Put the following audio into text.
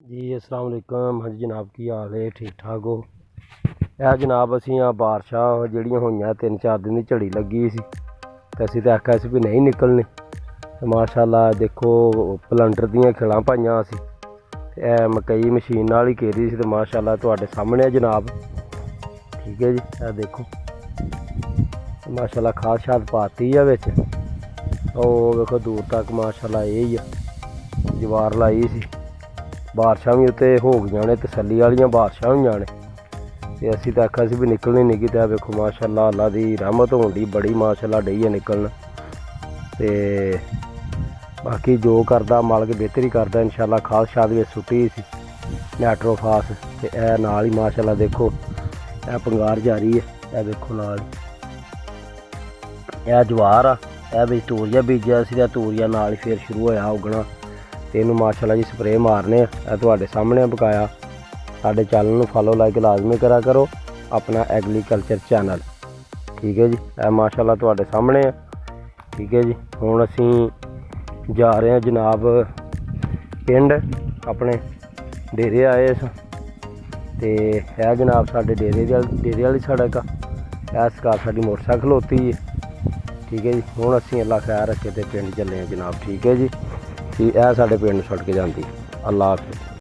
जी अस्सलाम वालेकुम। हाँ जी जनाब, की हाल है? ठीक ठाक हो? यह जनाब असी बारिशां जिहड़ियां होईयां 3-4 दिन की झड़ी लगी सी ते असीं ते आख्या सी भी नहीं निकलनी। माशाअल्लाह देखो पलंटर दियां खिलां पाईयां असीं ते मकई मशीन नाल ही घेरी सी ते माशाअल्लाह तुहाडे सामने जनाब। ठीक है जी, यह देखो माशाअल्लाह खाद शाद पाती है विच। ओह देखो दूर तक माशाअल्लाह यही है जवार लाई सी। बारिशां भी उत्ते हो गईयां ने, तसल्ली वालियां बारिशां होईयां ने ते असीं तां आख्या सी भी निकलनी नहीं कि वेखो माशाअल्लाह अल्लाह दी रहमत होण दी बड़ी माशाअल्लाह डई है निकलन। ते बाकी जो करदा मालक बेहतरी करदा इंशाअल्लाह। खाद शाद भी सुट्टी सी नाइट्रोफास ते ए नाल ही माशाअल्लाह देखो ए पंगार जारी है। ए देखो नाल ए जवार आ, ए बिच तूरिया बीजिया सी ते तूरिया नाल ही फिर शुरू होया उगना ते इनू माशाअल्लाह जी स्प्रे मारने आ तुहाडे सामने बकाया। साडे चैनल नू फॉलो लाइक लाजमी करा करो, अपना एग्रीकल्चर चैनल। ठीक है जी, ए माशाअल्लाह तुहाडे सामने है। ठीक है जी, हुण असीं जा रहे हैं जनाब पिंड अपने डेरे आए स ते है जनाब साडे डेरे वाली सड़क आ। ए सरकार साडी मोटरसाइकिल खलोती है। ठीक है जी, हुण असीं अल्लाह खैर रखे ते पिंड चले हैं जनाब। ठीक है जी, कि यह साढ़े पिंड छुड़ के जाती। अल्लाह हाफिज़।